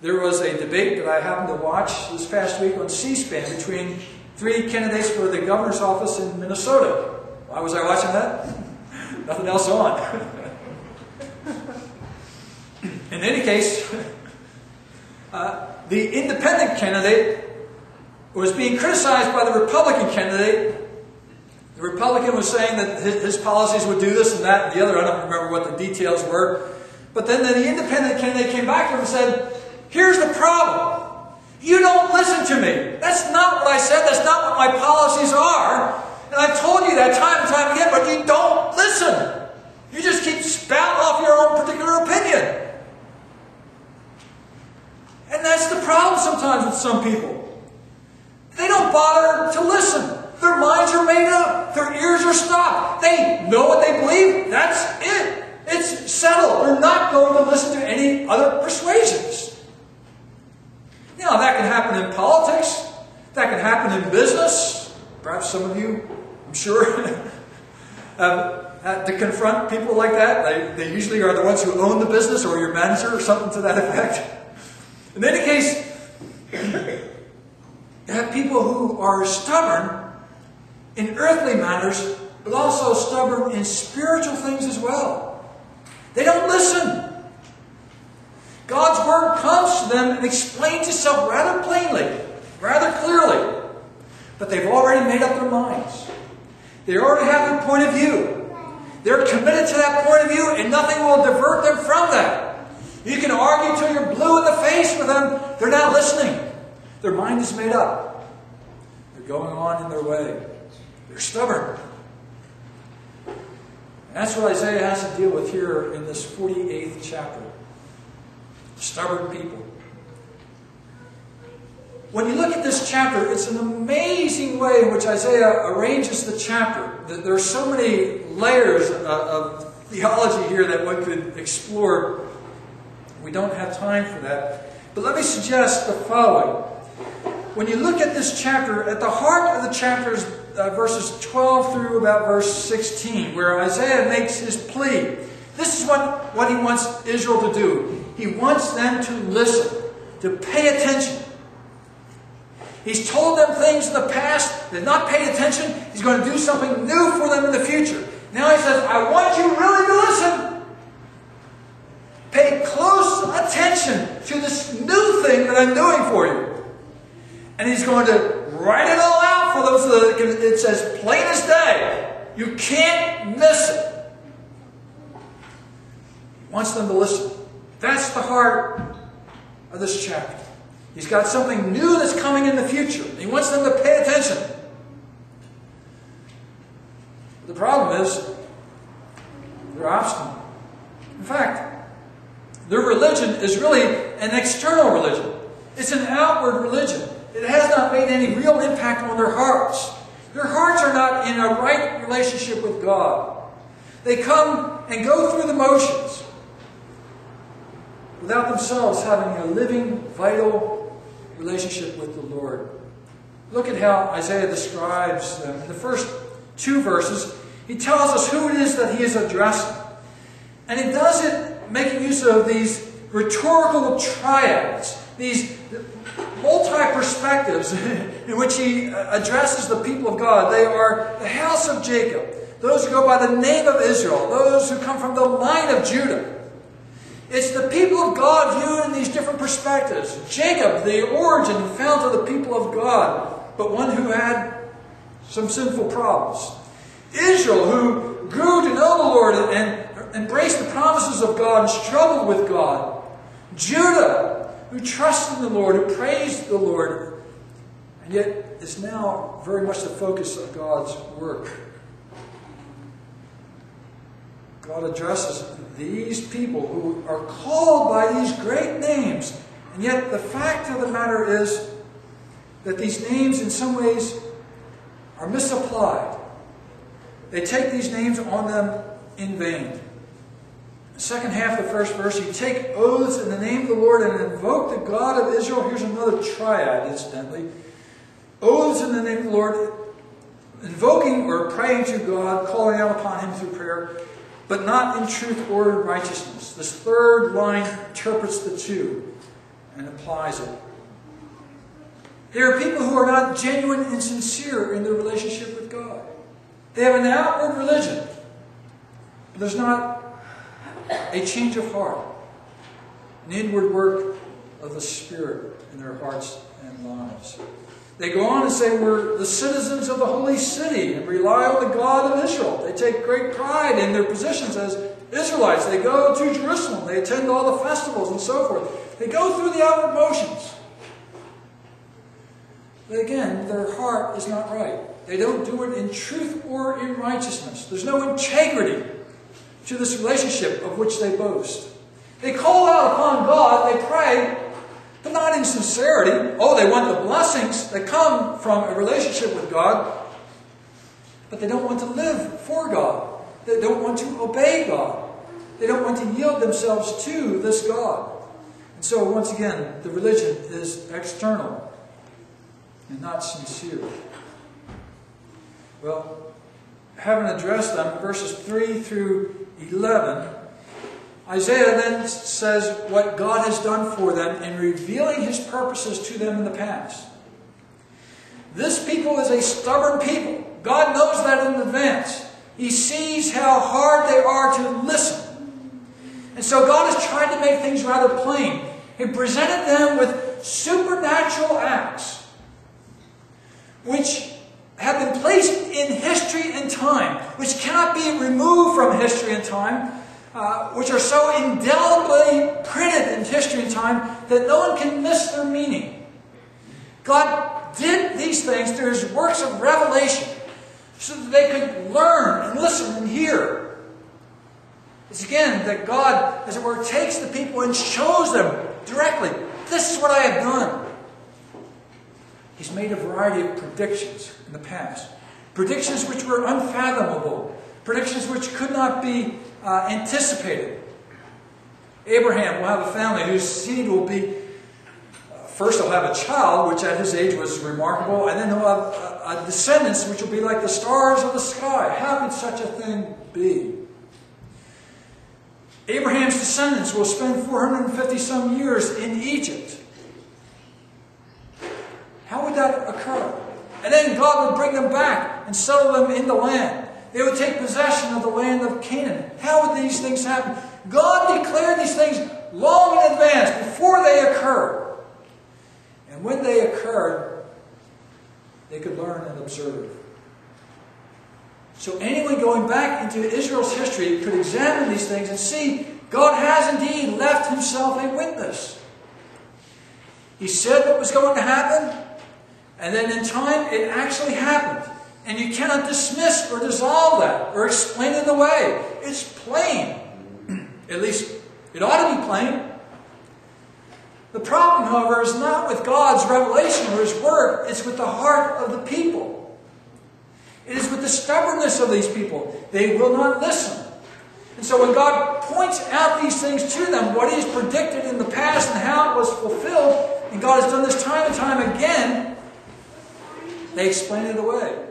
There was a debate that I happened to watch this past week on C-SPAN between 3 candidates for the governor's office in Minnesota. Why was I watching that? Nothing else on. In any case, the independent candidate was being criticized by the Republican candidate. The Republican was saying that his policies would do this and that and the other. I don't remember what the details were. But then the independent candidate came back to him and said, here's the problem. You don't listen to me. That's not what I said. That's not what my policies are. And I've told you that time and time again, but you don't listen. You just keep spouting off your own particular opinion. And that's the problem sometimes with some people. They don't bother to listen. Their minds are made up. Their ears are stopped. They know what they believe. That's it. It's settled. They're not going to listen to any other persuasions. Now, that can happen in politics. That can happen in business. Perhaps some of you, I'm sure, have had to confront people like that. They usually are the ones who own the business or your manager or something to that effect. In any case, you have people who are stubborn in earthly matters, but also stubborn in spiritual things as well. They don't listen. God's Word comes to them and explains itself rather plainly, rather clearly. But they've already made up their minds. They already have their point of view. They're committed to that point of view, and nothing will divert them from that. You can argue till you're blue in the face with them. They're not listening. Their mind is made up. They're going on in their way. They're stubborn. And that's what Isaiah has to deal with here in this 48th chapter. Stubborn people. When you look at this chapter, it's an amazing way in which Isaiah arranges the chapter. There are so many layers of theology here that one could explore. We don't have time for that. But let me suggest the following. When you look at this chapter, at the heart of the chapter is verses 12 through about verse 16, where Isaiah makes his plea. This is what he wants Israel to do. He wants them to listen, to pay attention. He's told them things in the past. They've not paid attention. He's going to do something new for them in the future. Now he says, I want you really to listen. Pay close attention to this new thing that I'm doing for you. And he's going to write it all out for them so that it's as plain as day. You can't miss it. He wants them to listen. That's the heart of this chapter. He's got something new that's coming in the future. He wants them to pay attention. The problem is, they're obstinate. In fact, their religion is really an external religion. It's an outward religion. It has not made any real impact on their hearts. Their hearts are not in a right relationship with God. They come and go through the motions without themselves having a living, vital relationship with the Lord. Look at how Isaiah describes them. In the first 2 verses, he tells us who it is that he is addressing. And he does it making use of these rhetorical triads, these multi-perspectives in which he addresses the people of God. They are the house of Jacob, those who go by the name of Israel, those who come from the line of Judah. It's the people of God viewed in these different perspectives. Jacob, the origin and fount of the people of God, but one who had some sinful problems. Israel, who grew to know the Lord and embraced the promises of God and struggled with God. Judah, who trusted in the Lord, who praised the Lord, and yet is now very much the focus of God's work. God addresses these people who are called by these great names. And yet the fact of the matter is that these names in some ways are misapplied. They take these names on them in vain. The second half of the first verse, you take oaths in the name of the Lord and invoke the God of Israel. Here's another triad, incidentally. Oaths in the name of the Lord, invoking or praying to God, calling out upon Him through prayer, but not in truth or in righteousness. This third line interprets the two. and applies it. There are people who are not genuine and sincere in their relationship with God. They have an outward religion, but there's not a change of heart, an inward work of the Spirit in their hearts and lives. They go on and say, we're the citizens of the holy city and rely on the God of Israel. They take great pride in their positions as Israelites. They go to Jerusalem. They attend all the festivals and so forth. They go through the outward motions. But again, their heart is not right. They don't do it in truth or in righteousness. There's no integrity to this relationship of which they boast. They call out upon God, they pray, but not in sincerity. Oh, they want the blessings that come from a relationship with God, but they don't want to live for God. They don't want to obey God. They don't want to yield themselves to this God. And so, once again, the religion is external and not sincere. Well, having addressed them, verses 3 through 11, Isaiah then says what God has done for them in revealing His purposes to them in the past. This people is a stubborn people. God knows that in advance. He sees how hard they are to listen. And so God has tried to make things rather plain. He presented them with supernatural acts, which have been placed in history and time, which cannot be removed from history and time, which are so indelibly printed in history and time that no one can miss their meaning. God did these things through His works of revelation so that they could learn and listen and hear. It's again that God, as it were, takes the people and shows them directly, this is what I have done. He's made a variety of predictions in the past. Predictions which were unfathomable. Predictions which could not be anticipated. Abraham will have a family whose seed will be, first he'll have a child, which at his age was remarkable, and then he'll have descendants which will be like the stars of the sky. How could such a thing be? Abraham's descendants will spend 450 some years in Egypt. How would that occur? And then God would bring them back and settle them in the land. They would take possession of the land of Canaan. How would these things happen? God declared these things long in advance, before they occurred. And when they occurred, they could learn and observe. So anyone going back into Israel's history could examine these things and see God has indeed left Himself a witness. He said what was going to happen, and then in time it actually happened. And you cannot dismiss or dissolve that or explain it away. It's plain. At least it ought to be plain. The problem, however, is not with God's revelation or His Word. It's with the heart of the people. It is with the stubbornness of these people. They will not listen. And so when God points out these things to them, what He has predicted in the past and how it was fulfilled, and God has done this time and time again, they explain it away.